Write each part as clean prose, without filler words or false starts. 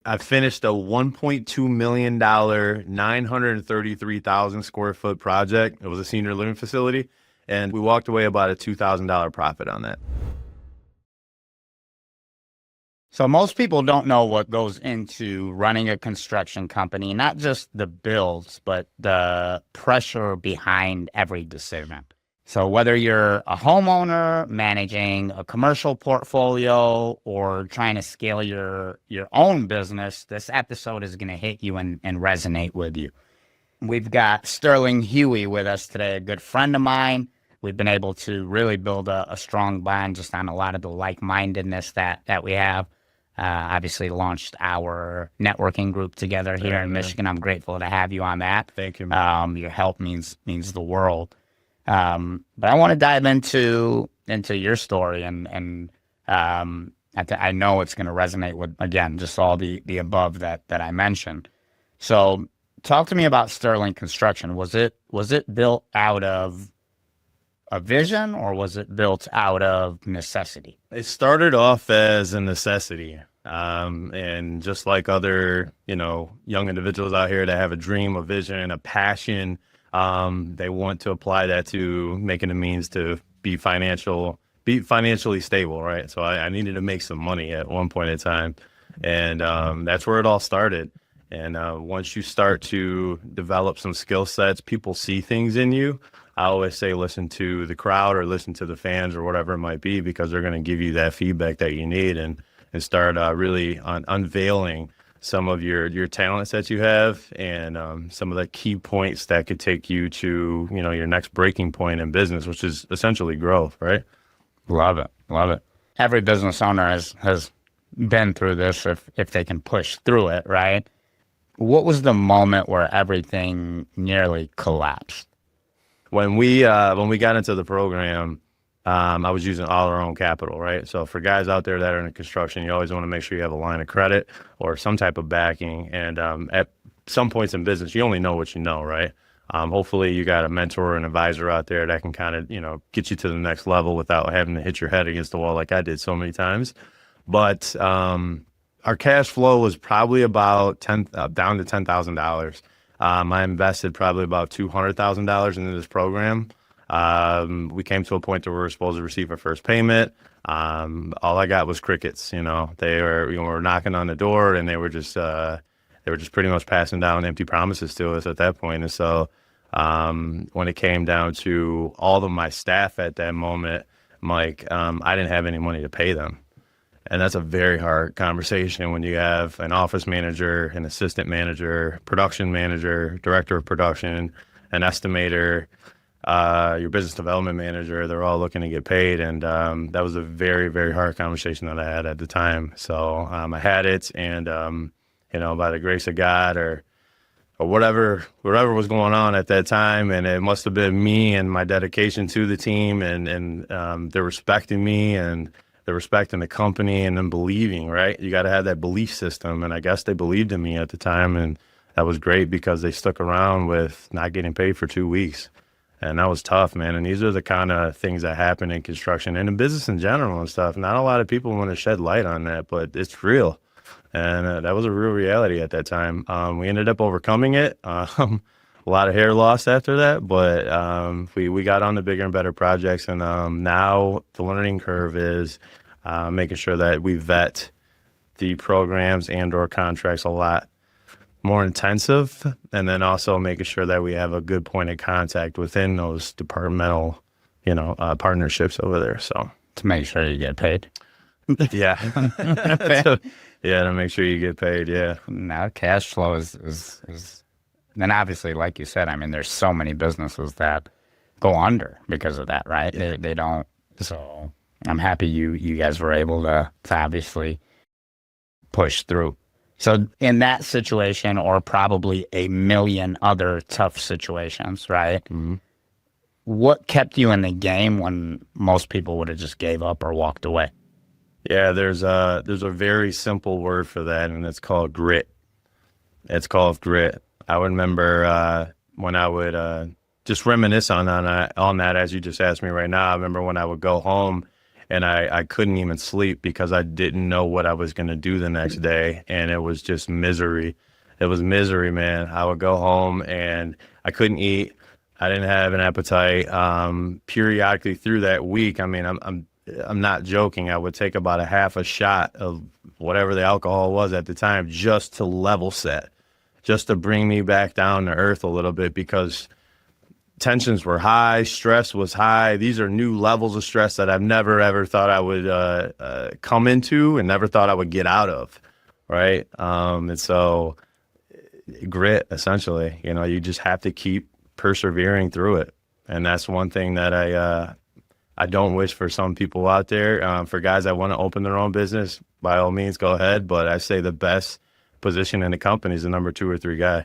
I finished a $1.2 million, 933,000 square foot project. It was a senior living facility, and we walked away about a $2,000 profit on that. So most people don't know what goes into running a construction company, not just the bills, but the pressure behind every decision. So whether you're a homeowner managing a commercial portfolio or trying to scale your own business, this episode is going to hit you and resonate with you. We've got Sterling Hughey with us today, a good friend of mine. We've been able to really build a strong bond just on a lot of the like-mindedness that we have. Obviously launched our networking group together here in Michigan. I'm grateful to have you on that. Thank you, man. Your help means the world. But I want to dive into your story and I know it's going to resonate with, again, just all the above that I mentioned. So talk to me about Sterling Construction. Was it built out of a vision, or was it built out of necessity? It started off as a necessity. And just like other, young individuals out here that have a dream, a vision, a passion, they want to apply that to making a means to be financially stable, right? So I needed to make some money at one point in time. And that's where it all started. And once you start to develop some skill sets, people see things in you. I always say listen to the crowd or listen to the fans or whatever it might be, because they're going to give you that feedback that you need and start really unveiling some of your talents that you have and some of the key points that could take you to, your next breaking point in business, which is essentially growth, right? Love it. Love it. Every business owner has been through this if they can push through it, right? What was the moment where everything nearly collapsed? When we got into the program, I was using all our own capital, right? So for guys out there that are in construction, you always want to make sure you have a line of credit or some type of backing. And at some points in business, you only know what you know, right? Hopefully you got a mentor or an advisor out there that can kind of, get you to the next level without having to hit your head against the wall like I did so many times. But our cash flow was probably about down to $10,000. I invested probably about $200,000 into this program. We came to a point where we were supposed to receive our first payment. All I got was crickets. They were knocking on the door, and they were just pretty much passing down empty promises to us at that point. And so when it came down to all of my staff at that moment, Mike, I didn't have any money to pay them. And that's a very hard conversation when you have an office manager, an assistant manager, production manager, director of production, an estimator, your business development manager. They're all looking to get paid. And that was a very, very hard conversation that I had at the time. So I had it, and, by the grace of God or whatever was going on at that time, and it must have been me and my dedication to the team and they're respecting me and the respect in the company, and then believing, right? You got to have that belief system. And I guess they believed in me at the time. And that was great because they stuck around with not getting paid for 2 weeks. And that was tough, man. And these are the kind of things that happen in construction and in business in general and stuff. Not a lot of people want to shed light on that, but it's real. And that was a real reality at that time. We ended up overcoming it. A lot of hair loss after that, but we got on the bigger and better projects. And now the learning curve is making sure that we vet the programs and or contracts a lot more intensive, and then also making sure that we have a good point of contact within those departmental, partnerships over there. So To make sure you get paid. yeah, to make sure you get paid. Yeah. Now cash flow is then obviously, like you said, I mean, there's so many businesses that go under because of that, right? Yeah. They don't. So I'm happy you guys were able to obviously push through. So in that situation, or probably a million other tough situations, right? Mm-hmm. What kept you in the game when most people would have just gave up or walked away? Yeah, there's a very simple word for that, and it's called grit. It's called grit. I would remember when I would just reminisce on that as you just asked me right now. I remember when I would go home and I couldn't even sleep because I didn't know what I was going to do the next day. And it was just misery. It was misery, man. I would go home and I couldn't eat. I didn't have an appetite. Periodically through that week, I mean, I'm not joking. I would take about a half a shot of whatever the alcohol was at the time just to level set, just to bring me back down to earth a little bit, because tensions were high, stress was high. These are new levels of stress that I've never ever thought I would come into and never thought I would get out of, right? And so grit, essentially, you just have to keep persevering through it. And that's one thing that I don't wish for some people out there. For guys that want to open their own business, by all means, go ahead. But I say the best position in the company is the number 2 or 3 guy.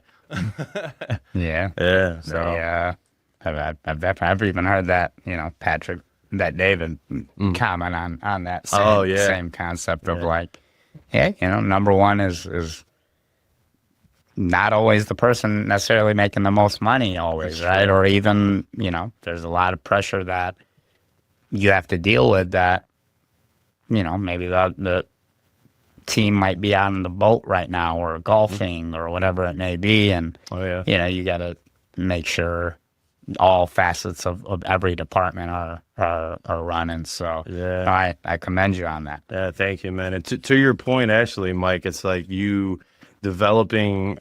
Yeah. Yeah. So. Yeah. I've even heard that, Patrick, that David comment on that same concept of like, number one is not always the person necessarily making the most money always, right? Or even, there's a lot of pressure that you have to deal with that, maybe the team might be out on the boat right now or golfing or whatever it may be. And, you got to make sure all facets of every department are running. So I commend you on that. Yeah, thank you, man. And to your point, actually, Mike, it's like you developing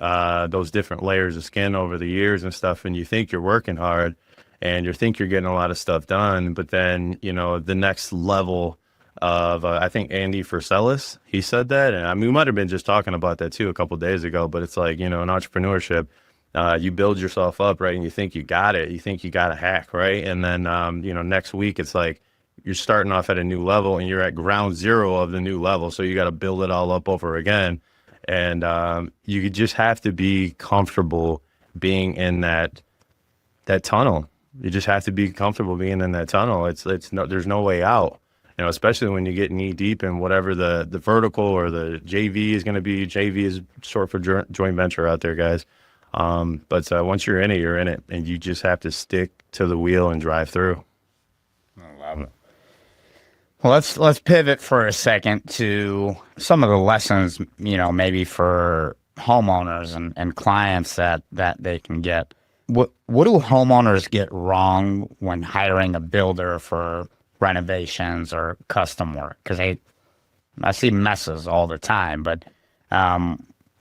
those different layers of skin over the years and stuff, and you think you're working hard and you think you're getting a lot of stuff done, but then, the next level of, I think Andy Furcellis, he said that, and I mean, we might have been just talking about that too a couple of days ago, but it's like, in entrepreneurship, you build yourself up, right? And you think you got it. You think you got a hack, right? And then, next week, it's like you're starting off at a new level and you're at ground zero of the new level. So you got to build it all up over again. And you just have to be comfortable being in that tunnel. You just have to be comfortable being in that tunnel. There's no way out. Especially when you get knee deep in whatever the vertical or the JV is going to be. JV is short for joint venture out there, guys. But once you're in it, and you just have to stick to the wheel and drive through. I love it. Well, let's pivot for a second to some of the lessons, maybe for homeowners and clients that they can get. What do homeowners get wrong when hiring a builder for renovations or custom work? Because I see messes all the time, but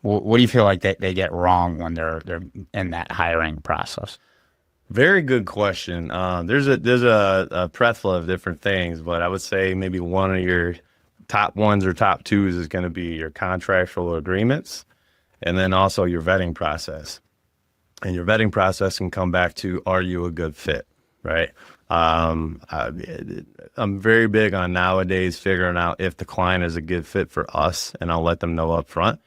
what do you feel like they get wrong when they're in that hiring process? Very good question. There's a plethora of different things, but I would say maybe one of your top ones or top twos is going to be your contractual agreements, and then also your vetting process. And your vetting process can come back to, are you a good fit, right? I'm very big on nowadays figuring out if the client is a good fit for us, and I'll let them know up front,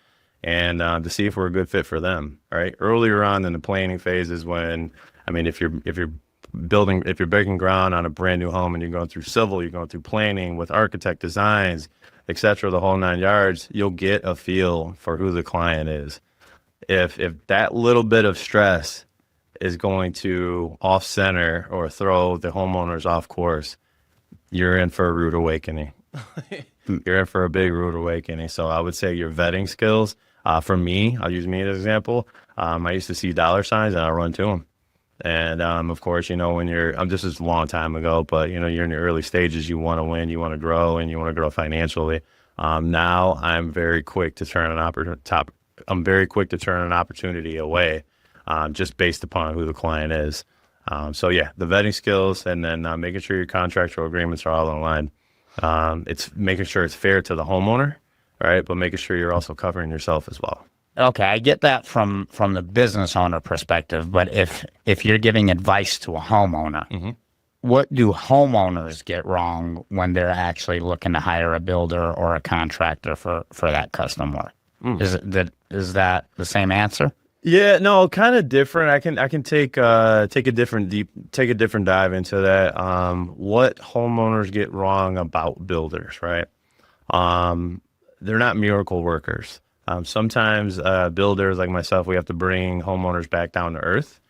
and to see if we're a good fit for them. Right. Earlier on in the planning phase is when, if you're breaking ground on a brand new home and you're going through civil, you're going through planning with architect designs, etc., the whole 9 yards, you'll get a feel for who the client is. If that little bit of stress is going to off center or throw the homeowners off course, you're in for a rude awakening. You're in for a big rude awakening. So I would say your vetting skills, for me, I'll use me as an example. I used to see dollar signs and I run to them. And of course, when this is a long time ago, but you're in the early stages, you want to win, you want to grow, and you want to grow financially. Now I'm very quick to turn an opportunity away, just based upon who the client is. So yeah, the vetting skills, and then making sure your contractual agreements are all in line. It's making sure it's fair to the homeowner, right? But making sure you're also covering yourself as well. Okay, I get that from the business owner perspective, but if you're giving advice to a homeowner, what do homeowners get wrong when they're actually looking to hire a builder or a contractor for that custom work? Is that the same answer? Yeah, no, kind of different. I can take a different dive into that. What homeowners get wrong about builders, right? They're not miracle workers. Sometimes builders like myself, we have to bring homeowners back down to earth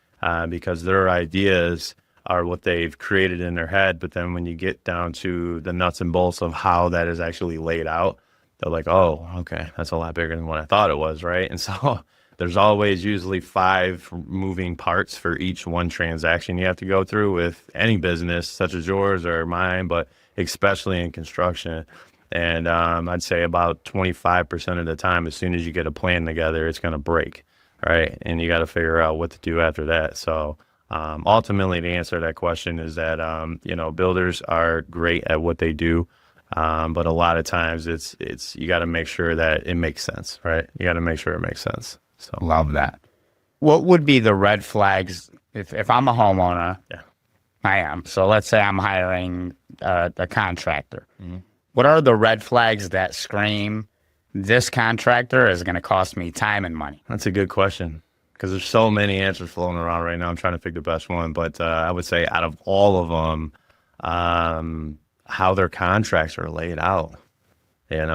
because their ideas are what they've created in their head. But then when you get down to the nuts and bolts of how that is actually laid out, they're like, oh, okay, that's a lot bigger than what I thought it was, right? And so there's always usually 5 moving parts for each one transaction you have to go through with any business, such as yours or mine, but especially in construction. And I'd say about 25% of the time, as soon as you get a plan together, it's going to break, right? And you got to figure out what to do after that. So ultimately, the answer to that question is that, builders are great at what they do. But a lot of times it's you got to make sure that it makes sense, right? You got to make sure it makes sense. So Love that. What would be the red flags if I'm a homeowner? yeah. I am. So let's say I'm hiring a contractor. What are the red flags that scream, this contractor is going to cost me time and money? That's a good question because there's so many answers floating around right now. I'm trying to pick the best one, but I would say out of all of them, how their contracts are laid out. There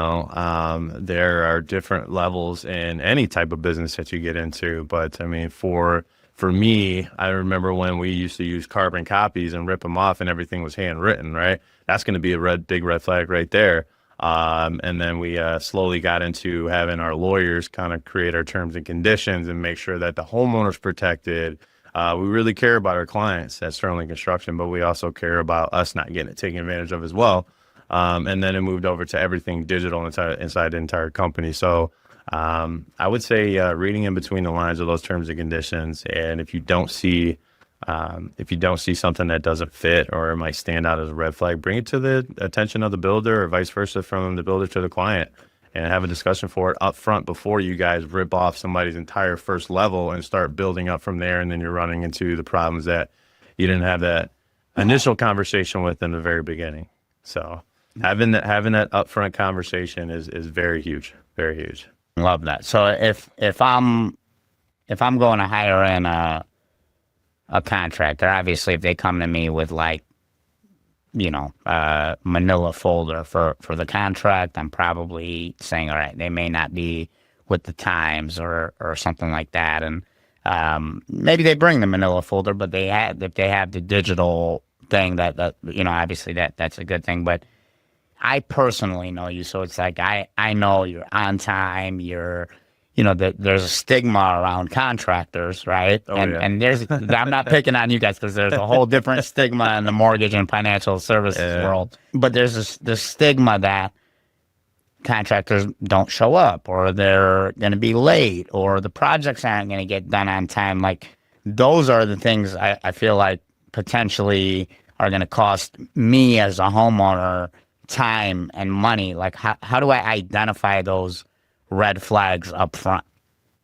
are different levels in any type of business that you get into, but I mean, for me, I remember when we used to use carbon copies and rip them off and everything was handwritten, right? That's going to be a big red flag right there. And then we slowly got into having our lawyers kind of create our terms and conditions and make sure that the homeowner's protected. We really care about our clients at Sterling Construction, but we also care about us not getting it taken advantage of as well. And then it moved over to everything digital inside the entire company. So I would say reading in between the lines of those terms and conditions, and if you don't see something that doesn't fit or it might stand out as a red flag, bring it to the attention of the builder or vice versa from the builder to the client and have a discussion for it up front before you guys rip off somebody's entire first level and start building up from there. And then you're running into the problems that you didn't have that initial conversation with in the very beginning. So having that upfront conversation is very huge, very huge. Love that. So if I'm going to hire in a contractor, obviously if they come to me with manila folder for the contract, I'm probably saying, all right, they may not be with the times or something like that. And maybe they bring the manila folder, but if they have the digital thing that obviously that's a good thing. But I personally know you, so it's like I know you're on time. There's a stigma around contractors, right? Oh, and yeah. and I'm not picking on you guys because there's a whole different stigma in the mortgage and financial services world. But there's this stigma that contractors don't show up, or they're going to be late, or the projects aren't going to get done on time. Like those are the things I feel like potentially are going to cost me as a homeowner time and money. Like how do I identify those red flags up front?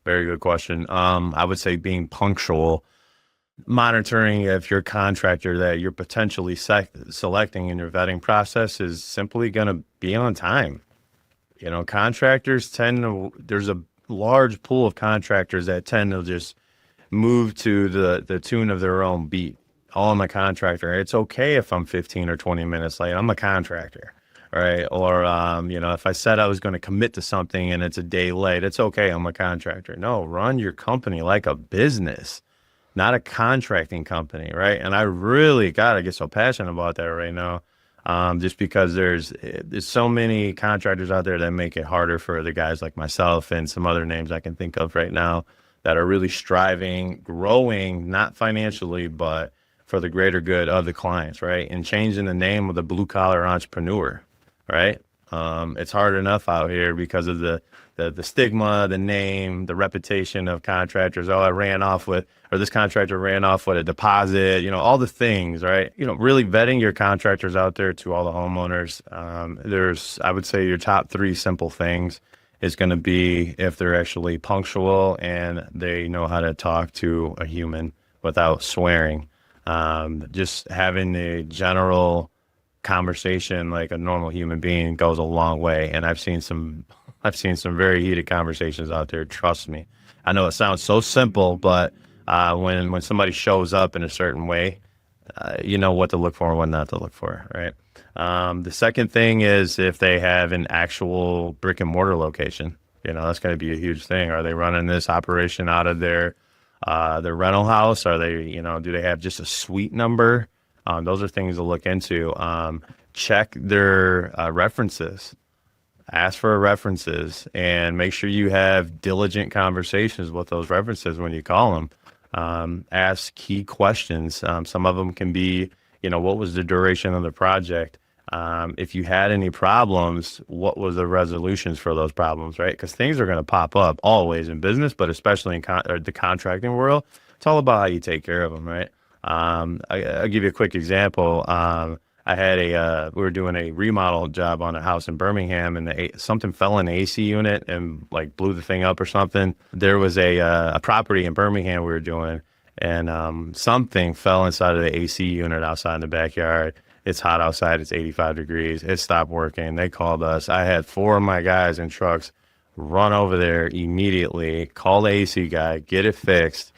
Very good question. I would say being punctual, monitoring if your contractor that you're potentially selecting in your vetting process is simply going to be on time. Contractors there's a large pool of contractors that tend to just move to the tune of their own beat. Oh, I'm a contractor. It's okay if I'm 15 or 20 minutes late. I'm a contractor. Right. Or, if I said I was going to commit to something and it's a day late, it's okay. I'm a contractor. No, run your company like a business, not a contracting company. Right. And I really, God, I get so passionate about that right now. Just because there's so many contractors out there that make it harder for the guys like myself and some other names I can think of right now that are really striving, growing, not financially, but for the greater good of the clients. Right. And changing the name of the blue collar entrepreneur. Right. It's hard enough out here because of the stigma, the name, the reputation of contractors. Oh, this contractor ran off with a deposit, all the things, right? Really vetting your contractors out there to all the homeowners. I would say your top 3 simple things is going to be if they're actually punctual and they know how to talk to a human without swearing. Just having a general conversation like a normal human being goes a long way. And I've seen some very heated conversations out there. Trust me. I know it sounds so simple, but when somebody shows up in a certain way, you know what to look for and what not to look for, right? The second thing is if they have an actual brick and mortar location, that's going to be a huge thing. Are they running this operation out of their Their rental house, are they, do they have just a suite number? Those are things to look into. Check their references. Ask for references and make sure you have diligent conversations with those references when you call them. Ask key questions. Some of them can be, what was the duration of the project? If you had any problems, what was the resolutions for those problems, right? Because things are going to pop up always in business, but especially in the contracting world. It's all about how you take care of them, right? I'll give you a quick example. I had we were doing a remodel job on a house in Birmingham, and something fell in the AC unit and like blew the thing up or something. There was a property in Birmingham we were doing, and something fell inside of the AC unit outside in the backyard. It's hot outside. It's 85 degrees. It stopped working. They called us. I had 4 of my guys in trucks run over there immediately, call the AC guy, get it fixed.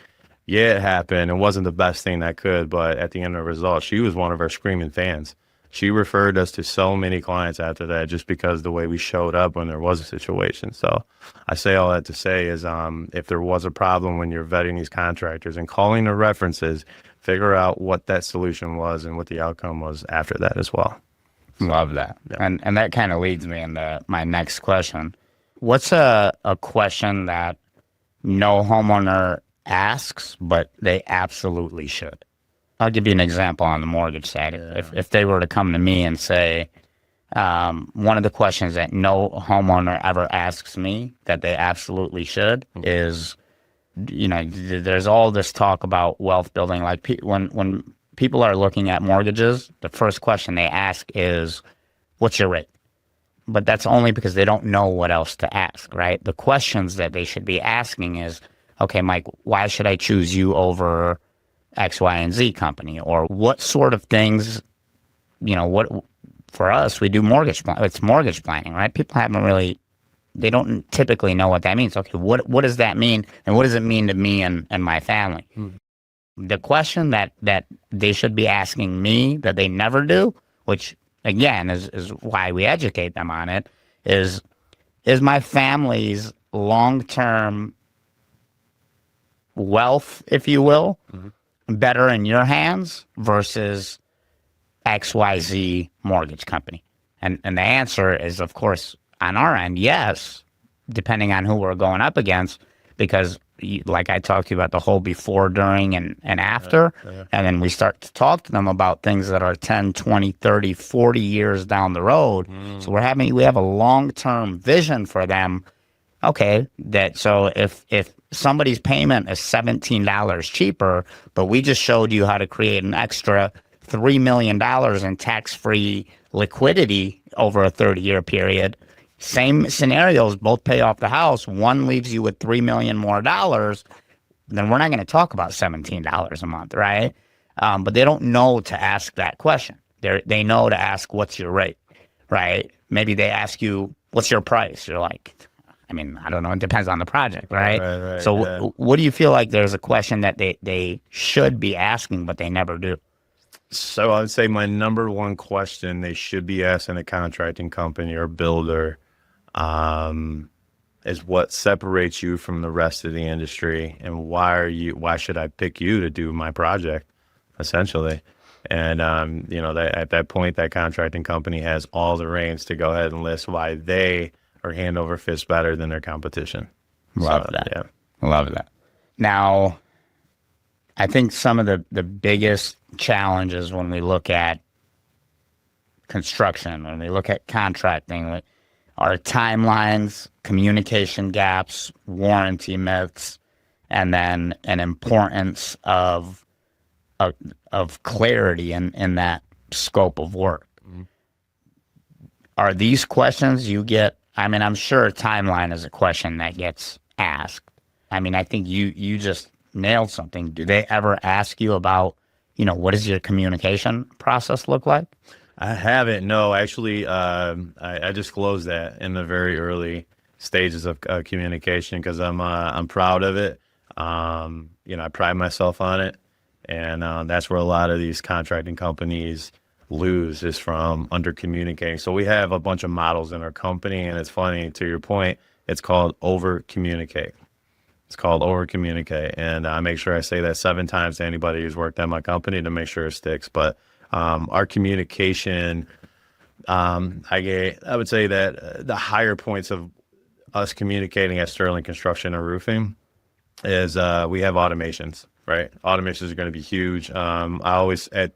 Yeah, it happened. It wasn't the best thing that could, but at the end of the result, she was one of our screaming fans. She referred us to so many clients after that just because the way we showed up when there was a situation. So I say all that to say is if there was a problem when you're vetting these contractors and calling the references, figure out what that solution was and what the outcome was after that as well. Love that. Yeah. And that kind of leads me into my next question. What's a question that no homeowner asks, but they absolutely should? I'll give you an example on the mortgage side. Yeah. If they were to come to me and say, one of the questions that no homeowner ever asks me that they absolutely should is, there's all this talk about wealth building. Like when people are looking at mortgages, the first question they ask is, what's your rate? But that's only because they don't know what else to ask, right? The questions that they should be asking is, okay, Mike, why should I choose you over X, Y, and Z company? Or what sort of things, what for us, we do it's mortgage planning, right? People they don't typically know what that means. Okay, what does that mean? And what does it mean to me and my family? The question that they should be asking me that they never do, which again is why we educate them on it, is my family's long-term wealth, if you will, better in your hands versus XYZ mortgage company? And the answer is, of course, on our end, yes, depending on who we're going up against, because like I talked to you about the whole before, during, and after, and then we start to talk to them about things that are 10, 20, 30, 40 years down the road. So we have a long-term vision for them. Okay, so if somebody's payment is $17 cheaper, but we just showed you how to create an extra $3 million in tax-free liquidity over a 30-year period, same scenarios, both pay off the house, one leaves you with $3 million more dollars, then we're not going to talk about $17 a month, right? But they don't know to ask that question. They know to ask, what's your rate, right? Maybe they ask you, what's your price? You're like, I don't know. It depends on the project, right? Right, so yeah. what do you feel like there's a question that they should be asking, but they never do? So I would say my number one question they should be asking a contracting company or builder is what separates you from the rest of the industry, and why should I pick you to do my project, essentially. And at that point, that contracting company has all the reins to go ahead and list why they are hand over fist better than their competition. Love that. Yeah. Love that. Now, I think some of the biggest challenges when we look at construction, when we look at contracting, are timelines, communication gaps, warranty myths, and then an importance of clarity in that scope of work. Are these questions you get? I'm sure timeline is a question that gets asked. I think you just nailed something. Do they ever ask you about, what does your communication process look like? I haven't. No, actually, I disclosed that in the very early stages of communication because I'm proud of it. I pride myself on it, and that's where a lot of these contracting companies lose, is from under communicating. So we have a bunch of models in our company, and it's funny, to your point, it's called over communicate. It's called over communicate, and I make sure I say that 7 times to anybody who's worked at my company to make sure it sticks. But our communication, I would say that the higher points of us communicating at Sterling Construction and Roofing is we have automations, right? Automations are going to be huge. I'd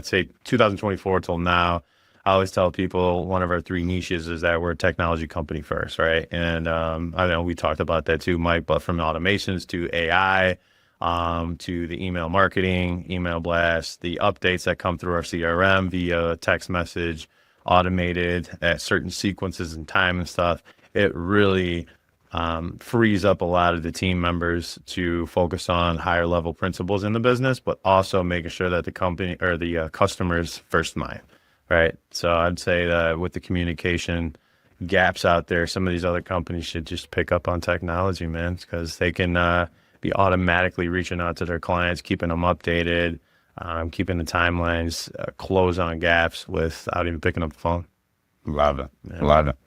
say 2024 till now, I always tell people one of our 3 niches is that we're a technology company first, right? And I know we talked about that too, Mike, but from automations to AI, to the email marketing, email blasts, the updates that come through our CRM via text message, automated at certain sequences and time and stuff, it really frees up a lot of the team members to focus on higher level principles in the business, but also making sure that the company or the customer's first mind. Right. So I'd say that with the communication gaps out there, some of these other companies should just pick up on technology, man, because they can be automatically reaching out to their clients, keeping them updated, keeping the timelines close on gaps without even picking up the phone. Love it. Yeah. Love it.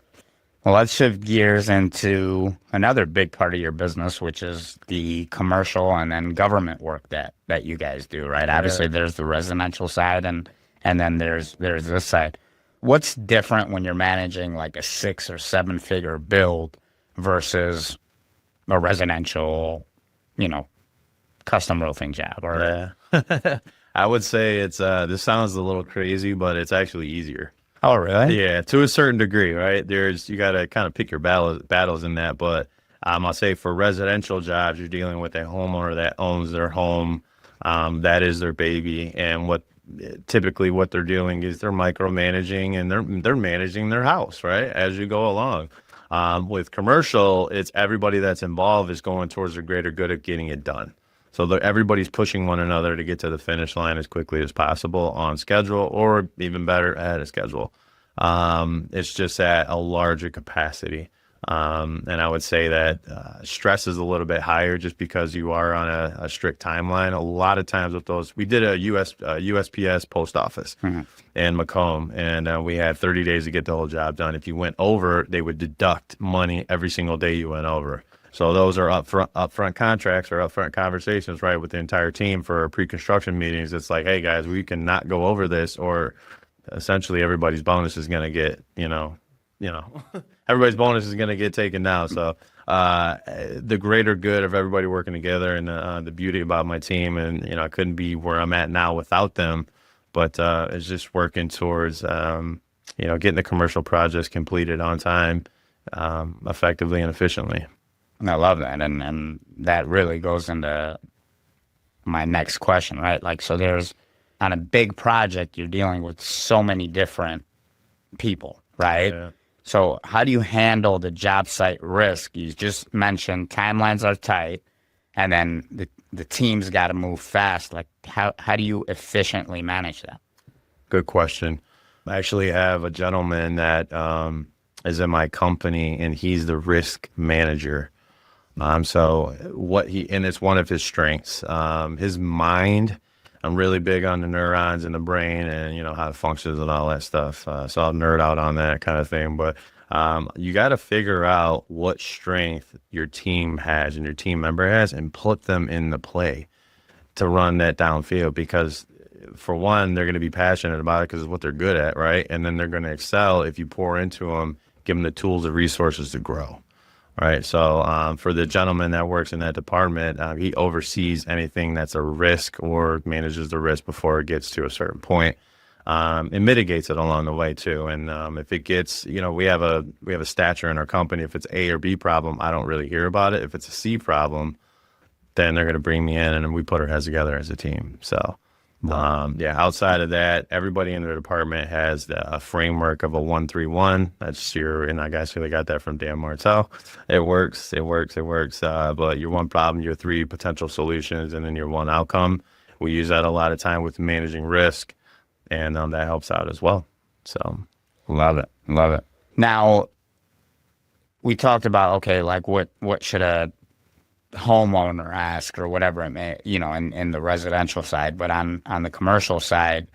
Well, let's shift gears into another big part of your business, which is the commercial and then government work that you guys do, right? Yeah. Obviously, there's the residential side and then there's this side. What's different when you're managing like a 6 or 7 figure build versus a residential, custom roofing job? Or Yeah. I would say it's this sounds a little crazy, but it's actually easier. Oh, really? Yeah, to a certain degree, right? You got to kind of pick your battles in that. But I'll say for residential jobs, you're dealing with a homeowner that owns their home. That is their baby. And typically what they're doing is they're micromanaging and they're managing their house, right? As you go along. With commercial, it's everybody that's involved is going towards the greater good of getting it done. So everybody's pushing one another to get to the finish line as quickly as possible on schedule, or even better, ahead of schedule. It's just at a larger capacity. And I would say that stress is a little bit higher just because you are on a strict timeline. A lot of times with those, we did a USPS post office in Macomb, and we had 30 days to get the whole job done. If you went over, they would deduct money every single day you went over. So those are upfront contracts or upfront conversations, right, with the entire team for pre-construction meetings. It's like, hey guys, we cannot go over this, or essentially everybody's bonus is going to get, everybody's bonus is going to get taken down. So the greater good of everybody working together, and the beauty about my team, and I couldn't be where I'm at now without them, but it's just working towards getting the commercial projects completed on time, effectively and efficiently. And I love that, and that really goes into my next question, right? Like, so there's on a big project, you're dealing with so many different people, right? Yeah. So how do you handle the job site risk? You just mentioned timelines are tight, and then the team's got to move fast. Like, how do you efficiently manage that? Good question. I actually have a gentleman that is in my company, and he's the risk manager. And it's one of his strengths. His mind, I'm really big on the neurons in the brain and, how it functions and all that stuff. So I'll nerd out on that kind of thing. But you got to figure out what strength your team has and your team member has and put them in the play to run that downfield, because for one, they're going to be passionate about it because it's what they're good at, right? And then they're going to excel if you pour into them, give them the tools and resources to grow. Right. So for the gentleman that works in that department, he oversees anything that's a risk or manages the risk before it gets to a certain point, and mitigates it along the way too. And if it gets, we have a stature in our company. If it's A or B problem, I don't really hear about it. If it's a C problem, then they're going to bring me in and we put our heads together as a team. So outside of that, everybody in the department has a framework of a 1-3-1. That's and I guess they got that from Dan Martell. It works. But your one problem, your 3 potential solutions, and then your 1 outcome. We use that a lot of time with managing risk, and that helps out as well. So love it. Now, we talked about, okay, like what should a homeowner ask or whatever it may, in the residential side, but on the commercial side,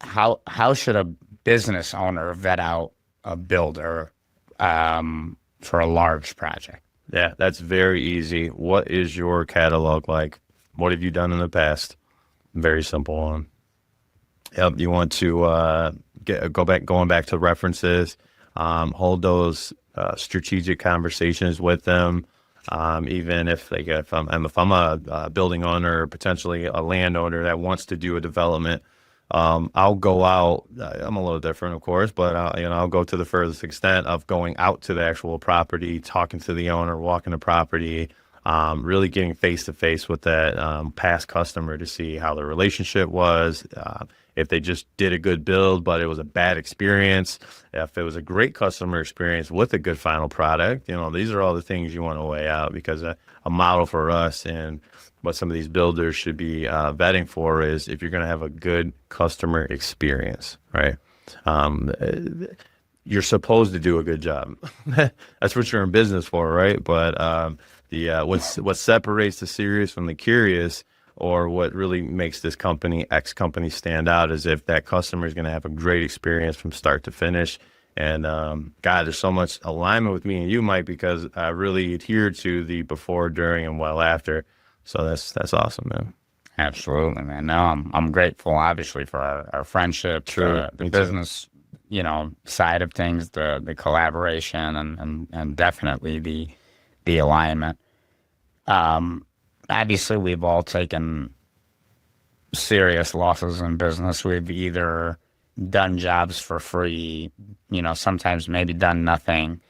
how should a business owner vet out a builder for a large project? Yeah, that's very easy. What is your catalog like? What have you done in the past? Very simple one. Yep, you want to going back to references, hold those strategic conversations with them. Even if like if I'm a building owner or potentially a landowner that wants to do a development, I'll go out. I'm a little different, of course, but I'll go to the furthest extent of going out to the actual property, talking to the owner, walking the property, really getting face to face with that past customer to see how the relationship was. If they just did a good build, but it was a bad experience, if it was a great customer experience with a good final product, these are all the things you want to weigh out, because a model for us and what some of these builders should be vetting for is if you're going to have a good customer experience, right? You're supposed to do a good job. That's what you're in business for, right? But what separates the serious from the curious, or what really makes this company, X company, stand out, is if that customer is going to have a great experience from start to finish. And God, there's so much alignment with me and you, Mike, because I really adhere to the before, during, and well after. So that's awesome, man. Absolutely, man. No, I'm grateful, obviously, for our friendship, True. the business, side of things, the collaboration, and definitely the alignment. Obviously, we've all taken serious losses in business. We've either done jobs for free, sometimes maybe done nothing,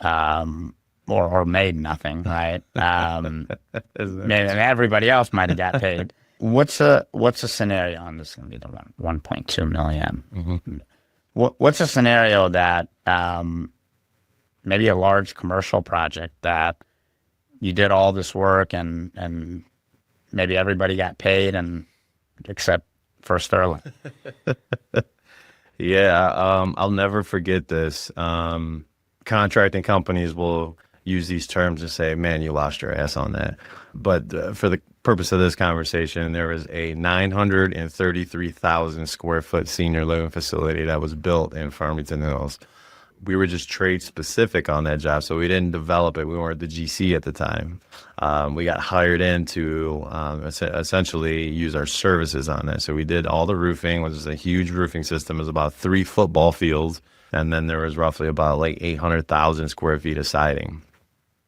or made nothing, right? And everybody else might have got paid. What's a scenario? And this is going to be the 1.2 million. Mm-hmm. What's a scenario that maybe a large commercial project that you did all this work and maybe everybody got paid and except for Sterling? Yeah, I'll never forget this. Contracting companies will use these terms and say, man, you lost your ass on that. But for the purpose of this conversation, there was a 933,000 square foot senior living facility that was built in Farmington Hills. We were just trade specific on that job, so we didn't develop it. We weren't the GC at the time. We got hired in to essentially use our services on it. So we did all the roofing, which is a huge roofing system. It was about 3 football fields. And then there was roughly about like 800,000 square feet of siding.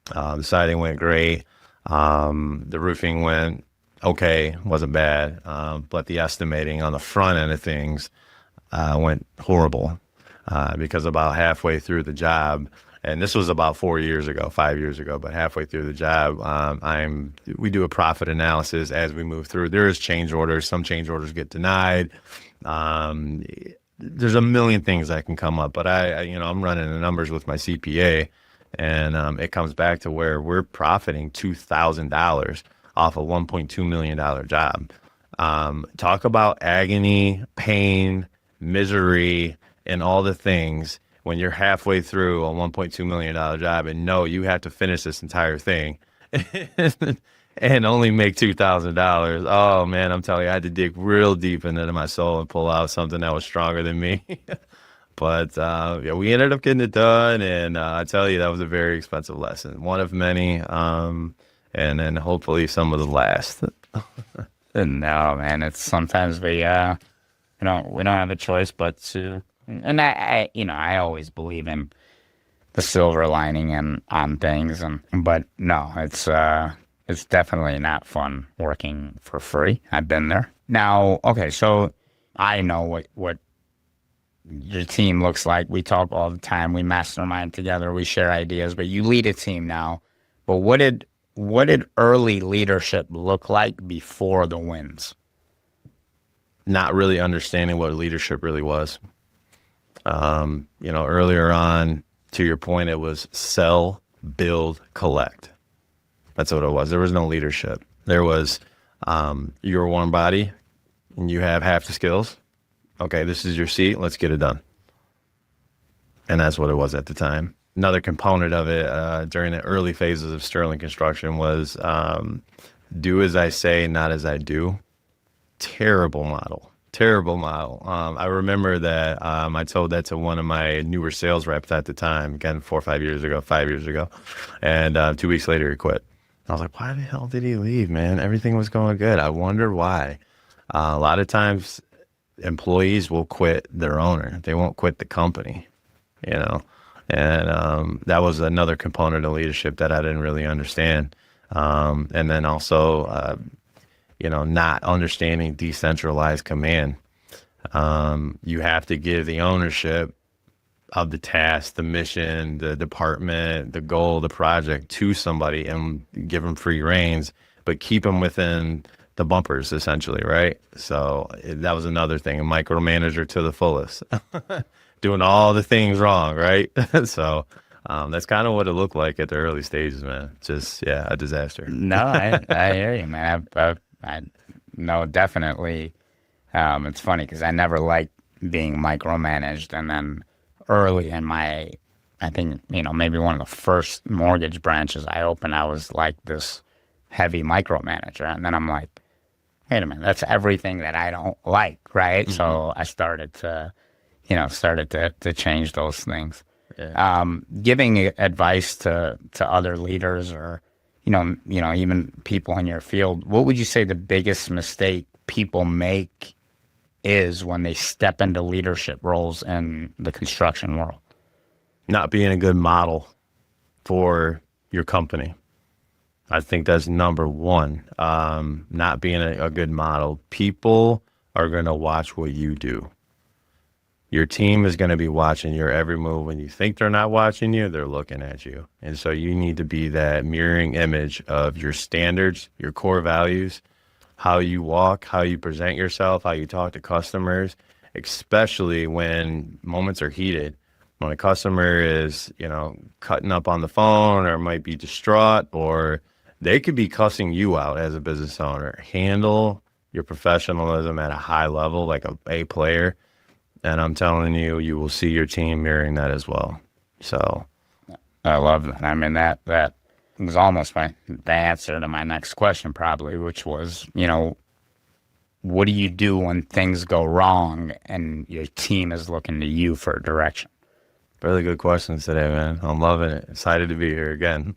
The siding went great. The roofing went okay, wasn't bad. But the estimating on the front end of things went horrible. Because about halfway through the job, and this was about 5 years ago, but halfway through the job, we do a profit analysis as we move through. There is change orders. Some change orders get denied. There's a million things that can come up, but I'm running the numbers with my CPA, and it comes back to where we're profiting $2,000 off a $1.2 million job. Talk about agony, pain, misery, and all the things when you're halfway through a $1.2 million job and know you have to finish this entire thing and only make $2,000. Oh man, I'm telling you, I had to dig real deep into my soul and pull out something that was stronger than me. But yeah, we ended up getting it done, and I tell you, that was a very expensive lesson, one of many, and then hopefully some of the last. No, man, it's sometimes we don't have a choice but to. And I always believe in the silver lining and on things, but no, it's definitely not fun working for free. I've been there. Now, okay, so I know what your team looks like. We talk all the time. We mastermind together. We share ideas. But you lead a team now. But what did early leadership look like before the wins? Not really understanding what leadership really was. Earlier on, to your point, it was sell, build, collect. That's what it was. There was no leadership. There was, you're one body and you have half the skills. Okay, this is your seat. Let's get it done. And that's what it was at the time. Another component of it during the early phases of Sterling Construction was do as I say, not as I do. Terrible model. Terrible model. I remember that I told that to one of my newer sales reps at the time, again, 4 or 5 years ago, 5 years ago. And 2 weeks later, he quit. I was like, why the hell did he leave, man? Everything was going good. I wonder why. A lot of times, employees will quit their owner. They won't quit the company, you know? And that was another component of leadership that I didn't really understand. And then also, not understanding decentralized command. You have to give the ownership of the task, the mission, the department, the goal, the project to somebody and give them free reins, but keep them within the bumpers, essentially, right? So that was another thing, a micromanager to the fullest, doing all the things wrong, right? So that's kind of what it looked like at the early stages, man. Just, yeah, a disaster. No, I hear you, man. I no, definitely. It's funny because I never liked being micromanaged, and then early in my, I think, maybe one of the first mortgage branches I opened, I was like this heavy micromanager, and then I'm like, wait a minute, that's everything that I don't like, right? Mm-hmm. So I started to change those things. Yeah. Giving advice to other leaders or even people in your field, what would you say the biggest mistake people make is when they step into leadership roles in the construction world? Not being a good model for your company. I think that's number one. Not being a good model. People are going to watch what you do. Your team is going to be watching your every move. When you think they're not watching you, they're looking at you. And so you need to be that mirroring image of your standards, your core values, how you walk, how you present yourself, how you talk to customers, especially when moments are heated. When a customer is, cutting up on the phone or might be distraught, or they could be cussing you out as a business owner. Handle your professionalism at a high level, like a player. And I'm telling you, you will see your team mirroring that as well. So I love that. I mean, that was almost the answer to my next question, probably, which was, what do you do when things go wrong and your team is looking to you for direction? Really good questions today, man. I'm loving it. Excited to be here again.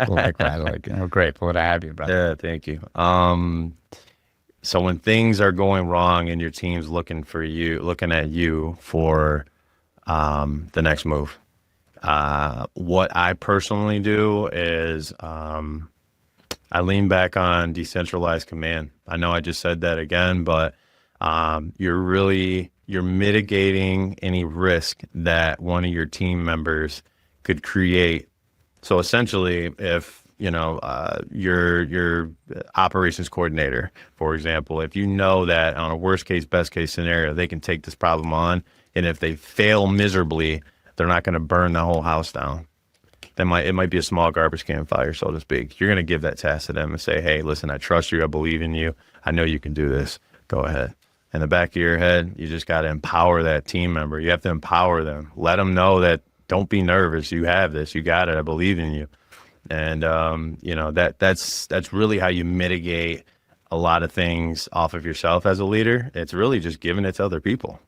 Likewise, we're grateful to have you, brother. Yeah, thank you. So when things are going wrong and your team's looking at you for the next move, what I personally do is I lean back on decentralized command. I know I just said that again, but you're mitigating any risk that one of your team members could create. So essentially, if your operations coordinator, for example, if you know that on a worst case, best case scenario, they can take this problem on, and if they fail miserably, they're not going to burn the whole house down. It might be a small garbage can fire, so to speak. You're going to give that task to them and say, hey, listen, I trust you. I believe in you. I know you can do this. Go ahead. In the back of your head, you just got to empower that team member. You have to empower them. Let them know that don't be nervous. You have this. You got it. I believe in you. And, that's really how you mitigate a lot of things off of yourself as a leader. It's really just giving it to other people,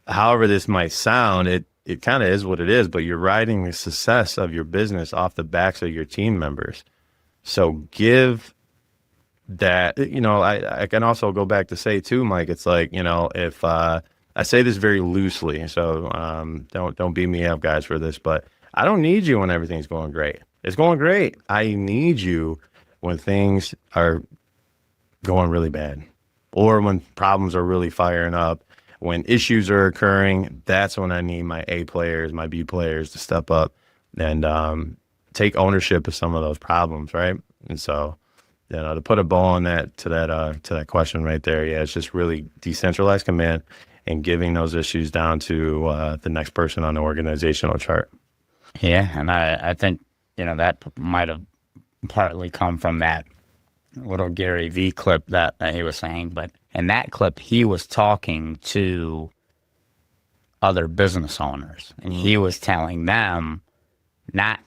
however this might sound, it kind of is what it is, but you're riding the success of your business off the backs of your team members. So give that, I can also go back to say too, Mike, it's like, if I say this very loosely, so don't beat me up, guys, for this, but I don't need you when everything's going great. It's going great. I need you when things are going really bad, or when problems are really firing up, when issues are occurring. That's when I need my A players, my B players to step up and take ownership of some of those problems, right? And so, to put a bow on that to that question right there, yeah, it's just really decentralized command and giving those issues down to the next person on the organizational chart. Yeah, and I think, that might have partly come from that little Gary V clip that he was saying. But in that clip, he was talking to other business owners, and he was telling them,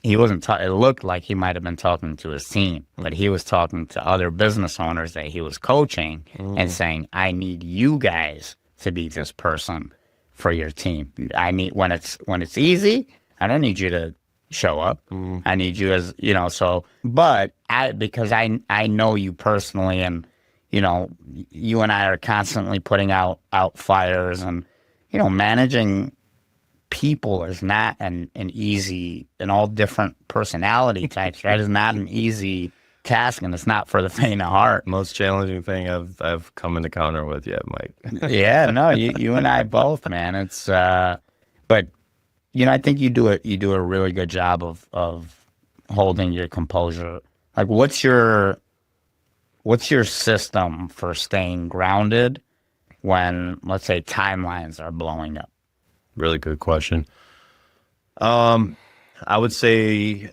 he wasn't, it looked like he might have been talking to his team, but he was talking to other business owners that he was coaching and saying, I need you guys to be this person for your team. I need, when it's easy, I don't need you to show up. I need you as, so, but because I know you personally, and, you and I are constantly putting out fires, and, managing people is not an easy, and all different personality types, right? Is not an easy task, and it's not for the faint of heart. Most challenging thing I've come into encounter with yet, Mike. Yeah, no, you and I both, man. It's but I think you do a really good job of holding your composure. Like, what's your system for staying grounded when, let's say, timelines are blowing up? Really good question. I would say,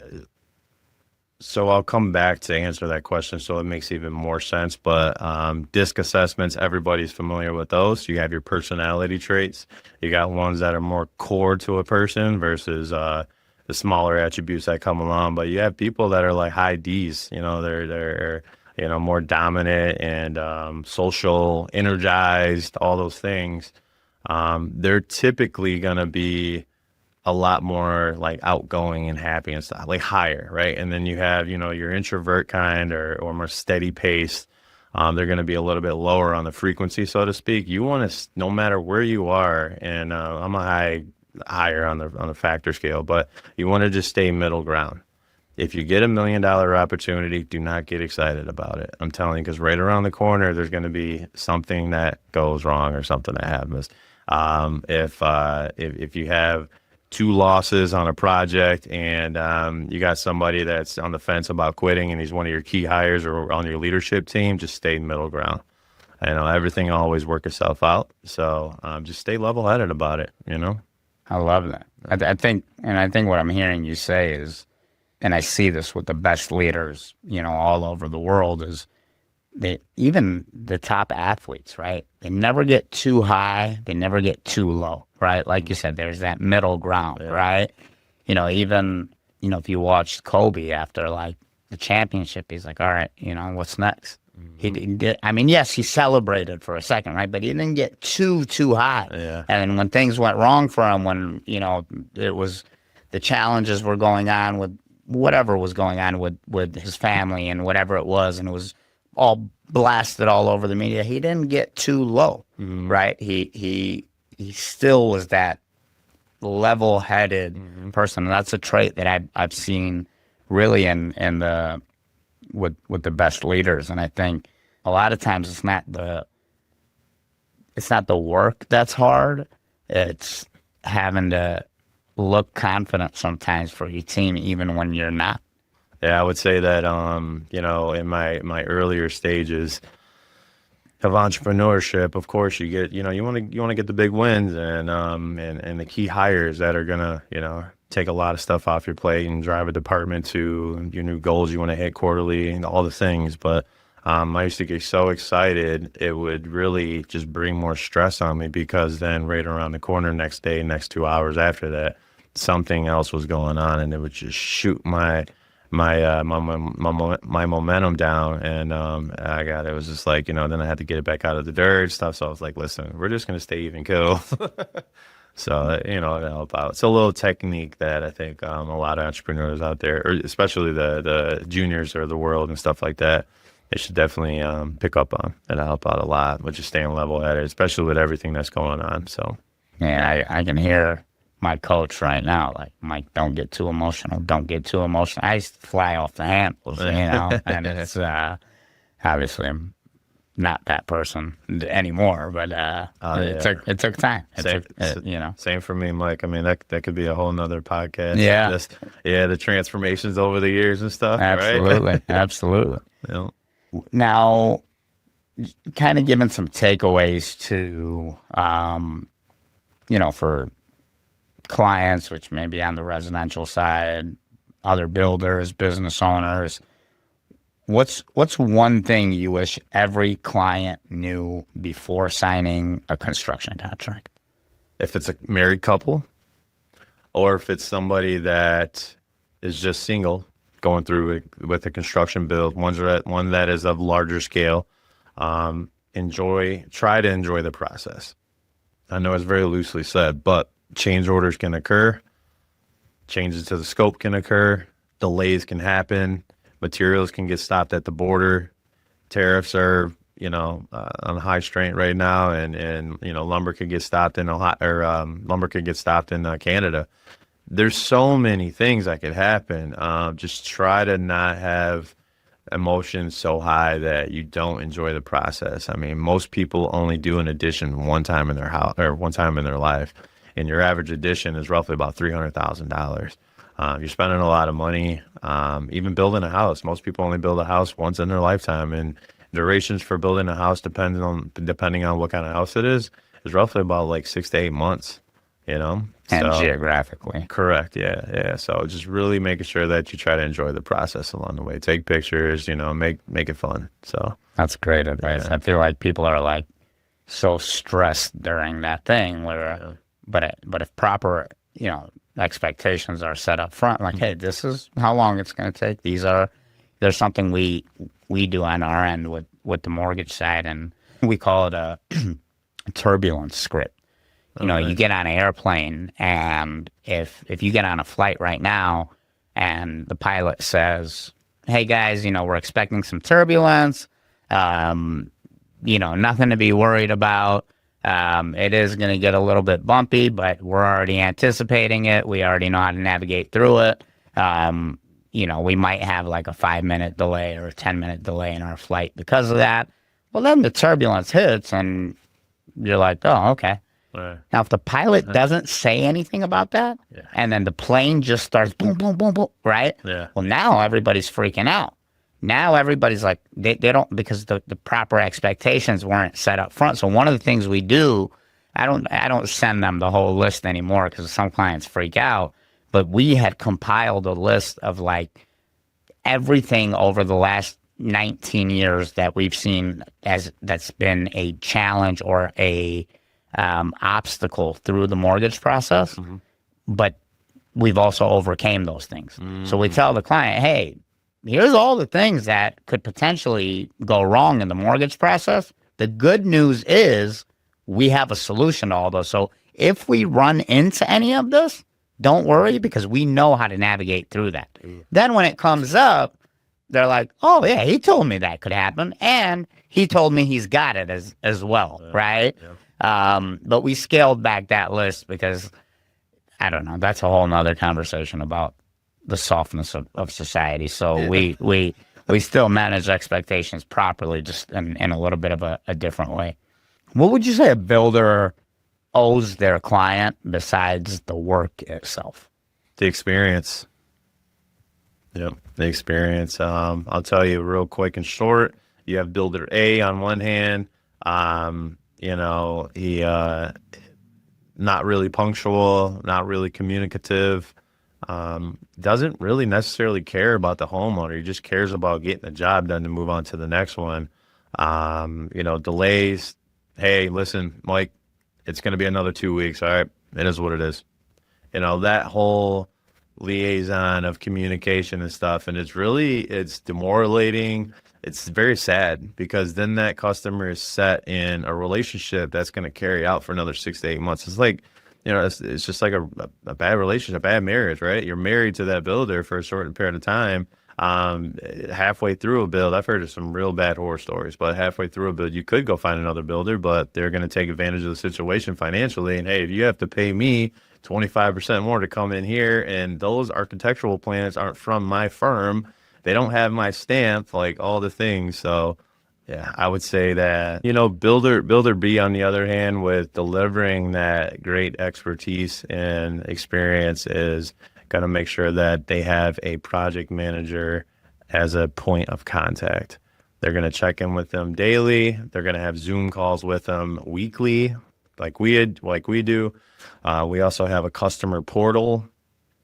so I'll come back to answer that question so it makes even more sense. But DISC assessments, everybody's familiar with those. You have your personality traits. You got ones that are more core to a person versus the smaller attributes that come along. But you have people that are like high Ds. They're more dominant and social, energized, all those things. They're typically going to be a lot more like outgoing and happy and stuff, like higher, right? And then you have, your introvert kind or more steady pace. They're going to be a little bit lower on the frequency, so to speak. You want to, no matter where you are, and I'm a higher on the factor scale, but you want to just stay middle ground. If you get $1 million opportunity, do not get excited about it. I'm telling you, because right around the corner, there's going to be something that goes wrong or something that happens. If you have 2 losses on a project and you got somebody that's on the fence about quitting and he's one of your key hires or on your leadership team, just stay middle ground. Everything will always work itself out. So just stay level-headed about it, I love that. I think what I'm hearing you say is, and I see this with the best leaders, all over the world, is even the top athletes, right? They never get too high. They never get too low, right? Like you said, there's that middle ground, right? Even, if you watch Kobe after like the championship, he's like, all right, what's next? He did. I mean, yes, he celebrated for a second, right? But he didn't get too high. Yeah. And when things went wrong for him, when, it was, the challenges were going on with whatever was going on with his family and whatever it was, and it was all blasted all over the media, he didn't get too low, right? He still was that level-headed person, and that's a trait that I've seen really in the with the best leaders. And I think a lot of times it's not the work that's hard, it's having to look confident sometimes for your team, even when you're not. Yeah, I would say that, in my earlier stages of entrepreneurship, of course, you get, you want to get the big wins and the key hires that are gonna, take a lot of stuff off your plate and drive a department to your new goals you want to hit quarterly and all the things. But I used to get so excited, it would really just bring more stress on me, because then right around the corner next 2 hours after that, something else was going on, and it would just shoot my momentum down. And it was just like, then I had to get it back out of the dirt and stuff. So I was like, listen, we're just going to stay even keel. So, it helped out. It's a little technique that I think a lot of entrepreneurs out there, or especially the juniors or the world and stuff like that, they should definitely pick up on. It'll help out a lot with just staying level at it, especially with everything that's going on. So, yeah, I can hear my coach right now, like, Mike, don't get too emotional. Don't get too emotional. I used to fly off the handles, and it's obviously I'm not that person anymore, but it took time. Same for me, Mike. I mean, that could be a whole nother podcast. Yeah. The transformations over the years and stuff. Absolutely. Right? Absolutely. Yeah. Now, kind of giving some takeaways to, for clients, which may be on the residential side, other builders, business owners. What's one thing you wish every client knew before signing a construction contract? If it's a married couple, or if it's somebody that is just single, going through it with a construction build. One that is of larger scale. Try to enjoy the process. I know it's very loosely said, but change orders can occur. Changes to the scope can occur. Delays can happen. Materials can get stopped at the border. Tariffs are, on high strength right now, and lumber could get stopped in Ohio, or lumber could get stopped in Canada. There's so many things that could happen. Just try to not have emotions so high that you don't enjoy the process. I mean, most people only do an addition one time in their house or one time in their life, and your average addition is roughly about $300,000. You're spending a lot of money. Even building a house, most people only build a house once in their lifetime, and durations for building a house, depending on what kind of house it is roughly about like 6 to 8 months. And So, geographically. correct. Yeah. So just really making sure that you try to enjoy the process along the way. Take pictures, make it fun. So That's great advice. Yeah. I feel like people are like so stressed during that thing where, but if proper, expectations are set up front, like, hey, this is how long it's going to take. There's something we do on our end with the mortgage side, and we call it a turbulence script. You get on an airplane, and if you get on a flight right now and the pilot says, hey guys, we're expecting some turbulence, nothing to be worried about. It is going to get a little bit bumpy, but we're already anticipating it. We already know how to navigate through it. We might have like a 5-minute delay or a 10-minute delay in our flight because of that. Well, then the turbulence hits and you're like, oh, okay. Right. Now, if the pilot doesn't say anything about that, and then the plane just starts boom, boom, boom, boom, right? Yeah. Well, now everybody's freaking out. Now everybody's like, they don't, because the proper expectations weren't set up front. So one of the things we do, I don't send them the whole list anymore because some clients freak out, but we had compiled a list of like everything over the last 19 years that we've seen that's been a challenge or a obstacle through the mortgage process, but we've also overcame those things. So we tell the client, hey, here's all the things that could potentially go wrong in the mortgage process. The good news is we have a solution to all those. So if we run into any of this, don't worry, because we know how to navigate through that. Then when it comes up, they're like, oh yeah, he told me that could happen, and he told me he's got it as well, right? But we scaled back that list because, I don't know, that's a whole nother conversation about the softness of society. So we still manage expectations properly, just in a little bit of a different way. What would you say a builder owes their client besides the work itself? The experience. Yep, the experience. I'll tell you real quick and short. You have builder A on one hand. He not really punctual, not really communicative, doesn't really necessarily care about the homeowner. He just cares about getting the job done to move on to the next one. Delays. Hey, listen, Mike, it's going to be another 2 weeks. All right. It is what it is. That whole liaison of communication and stuff. And it's demoralizing. It's very sad because then that customer is set in a relationship that's going to carry out for another 6 to 8 months. It's like, it's just like a bad relationship, a bad marriage, right? You're married to that builder for a short period of time. Halfway through a build, I've heard of some real bad horror stories, but halfway through a build, you could go find another builder, but they're going to take advantage of the situation financially. And hey, if you have to pay me 25% more to come in here, and those architectural plans aren't from my firm, they don't have my stamp, like all the things. So yeah, I would say that, builder B, on the other hand, with delivering that great expertise and experience, is going to make sure that they have a project manager as a point of contact. They're going to check in with them daily. They're going to have Zoom calls with them weekly, like we do. We also have a customer portal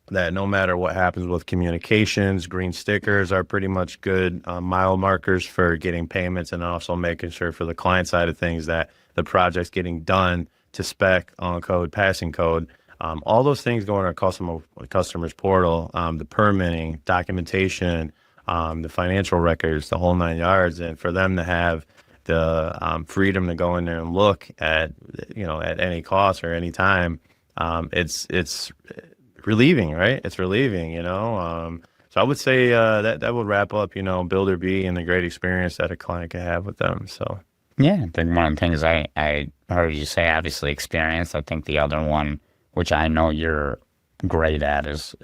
that no matter what happens with communications, green stickers are pretty much good mile markers for getting payments, and also making sure for the client side of things that the project's getting done to spec, on code, passing code. All those things go in our customers portal, the permitting, documentation, the financial records, the whole 9 yards. And for them to have the freedom to go in there and look at, at any cost or any time, it's relieving, right? It's relieving, So I would say that would wrap up, Builder B and the great experience that a client can have with them. So Yeah, I think one of the things I heard you say, obviously experience. I think the other one, which I know you're great at, is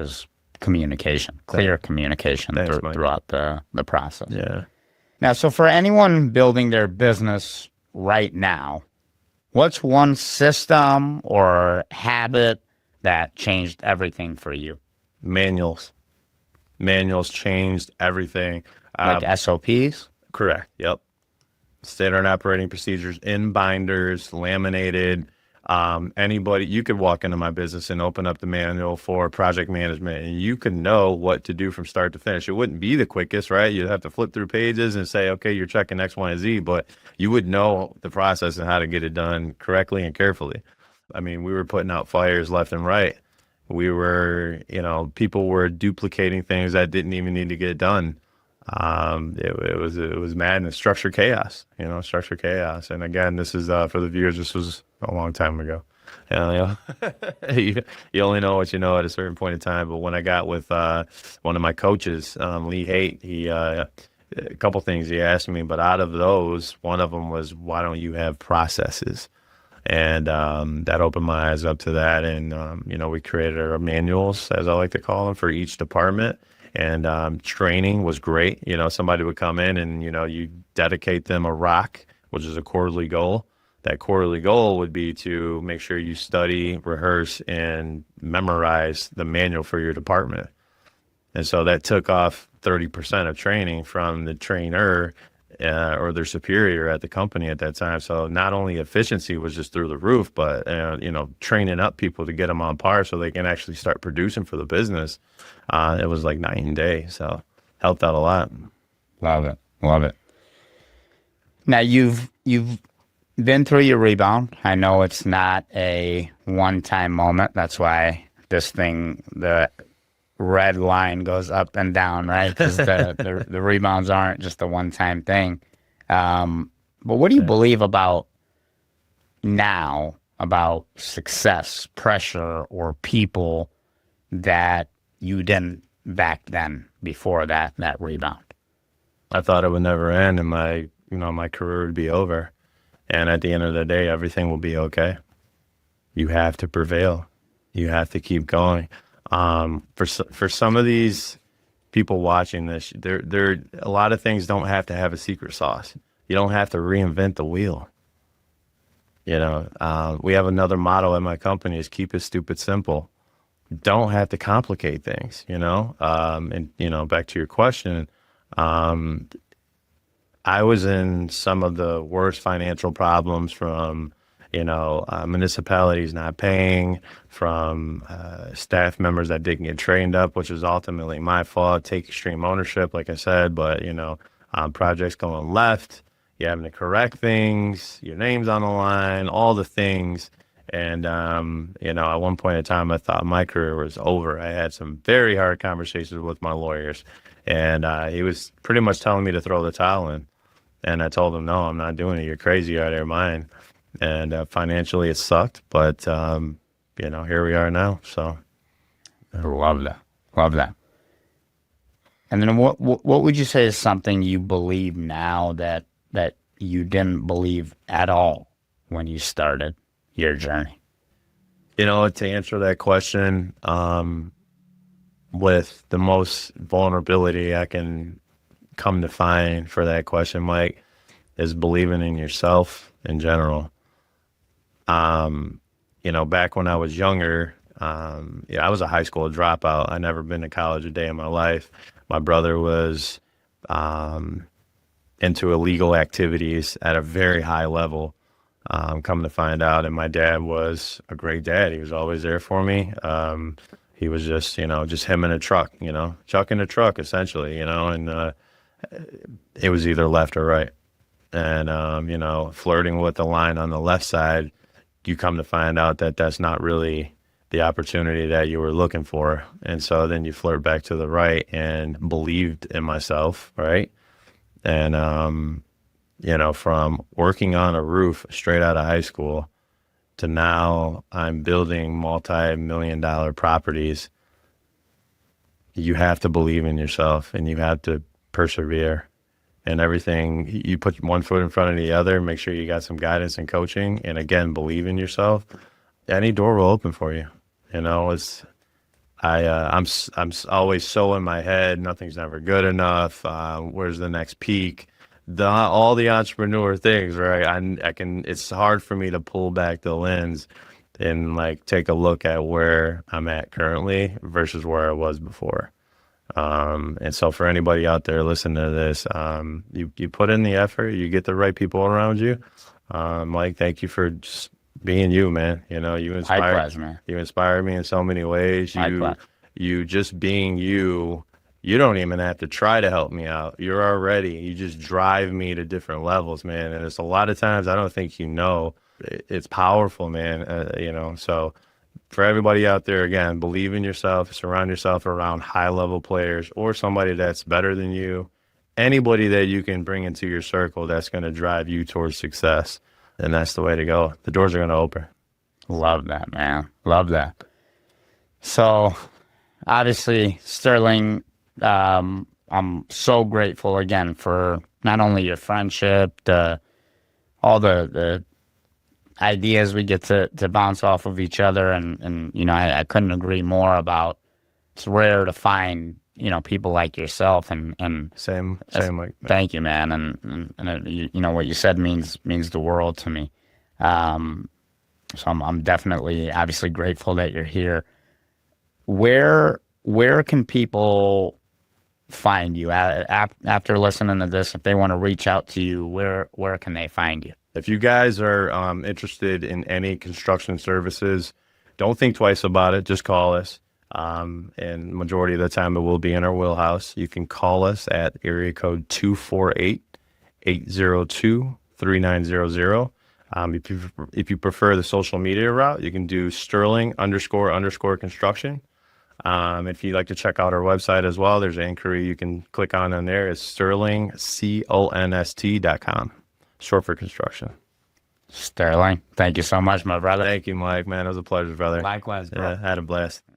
communication, clear communication throughout the process. Yeah. Now, so for anyone building their business right now, what's one system or habit that changed everything for you? Manuals changed everything. Like SOPs? Correct. Yep. Standard operating procedures in binders, laminated. Anybody, you could walk into my business and open up the manual for project management, and you could know what to do from start to finish. It wouldn't be the quickest, right? You'd have to flip through pages and say, okay, you're checking X, Y, and Z, but you would know the process and how to get it done correctly and carefully. I mean, we were putting out fires left and right. We were, people were duplicating things that didn't even need to get done. It was madness, structured chaos, structured chaos. And again, this is, for the viewers, this was a long time ago. You only know what you know at a certain point in time. But when I got with, one of my coaches, Lee Haight, a couple things he asked me, but out of those, one of them was, why don't you have processes? And, that opened my eyes up to that. And, we created our manuals, as I like to call them, for each department. And training was great. Somebody would come in and, you dedicate them a rock, which is a quarterly goal. That quarterly goal would be to make sure you study, rehearse, and memorize the manual for your department. And so that took off 30% of training from the trainer or their superior at the company at that time. So not only efficiency was just through the roof, but, training up people to get them on par so they can actually start producing for the business. It was like night and day. So helped out a lot. Love it. Love it. Now you've been through your rebound. I know it's not a one-time moment. That's why the red line goes up and down, right? Because the rebounds aren't just a one-time thing. But what do you believe about now, about success, pressure, or people that you didn't back then before that rebound? I thought it would never end and my career would be over. And at the end of the day, everything will be okay. You have to prevail. You have to keep going. For some of these people watching this, there a lot of things don't have to have a secret sauce. You don't have to reinvent the wheel. We have another motto at my company is keep it stupid simple. Don't have to complicate things, and back to your question, I was in some of the worst financial problems from, municipalities not paying, from staff members that didn't get trained up, which was ultimately my fault. Take extreme ownership, like I said, but, projects going left, you having to correct things, your name's on the line, all the things. And, at one point in time, I thought my career was over. I had some very hard conversations with my lawyers, and he was pretty much telling me to throw the towel in. And I told him, no, I'm not doing it. You're crazy. You're out of your mind. And financially, it sucked. But, here we are now. So I love that. Love that. And then what would you say is something you believe now that you didn't believe at all when you started your journey? To answer that question with the most vulnerability I can come to find for that question, Mike, is believing in yourself in general. Back when I was younger, I was a high school dropout. I never been to college a day in my life. My brother was into illegal activities at a very high level, come to find out. And my dad was a great dad. He was always there for me. He was just him in a truck, chuck in a truck, essentially, and it was either left or right. And, flirting with the line on the left side, you come to find out that that's not really the opportunity that you were looking for. And so then you flirt back to the right and believed in myself, right? And, from working on a roof straight out of high school to now I'm building multi-million-dollar properties. You have to believe in yourself and you have to persevere. And everything, you put one foot in front of the other, make sure you got some guidance and coaching, and again, believe in yourself. Any door will open for you. I'm always so in my head, nothing's never good enough. Where's the next peak? All the entrepreneur things, right? It's hard for me to pull back the lens and like take a look at where I'm at currently versus where I was before. And so for anybody out there listening to this, you put in the effort, you get the right people around you. Mike, thank you for just being you, man. You inspire me in so many ways. You just being you don't even have to try to help me out. You just drive me to different levels, man. And it's a lot of times I don't think it's powerful, man. So for everybody out there, again, believe in yourself, surround yourself around high level players or somebody that's better than you, anybody that you can bring into your circle that's going to drive you towards success. And that's the way to go. The doors are going to open. Love that, man. Love that. So obviously, Sterling, I'm so grateful again for not only your friendship, all the ideas we get to bounce off of each other, and I couldn't agree more about it's rare to find people like yourself, and same like thank you, man, and what you said means the world to me. So I'm definitely obviously grateful that you're here. Where can people find you after listening to this? If they want to reach out to you, where can they find you? If you guys are interested in any construction services, don't think twice about it. Just call us. And majority of the time it will be in our wheelhouse. You can call us at area code 248-802-3900. If you prefer the social media route, you can do Sterling__construction. If you'd like to check out our website as well, there's an inquiry you can click on there. It's sterlingconst.com. Short for construction. Sterling, thank you so much, my brother. Thank you, Mike. Man, it was a pleasure, brother. Likewise, bro. Yeah, had a blast.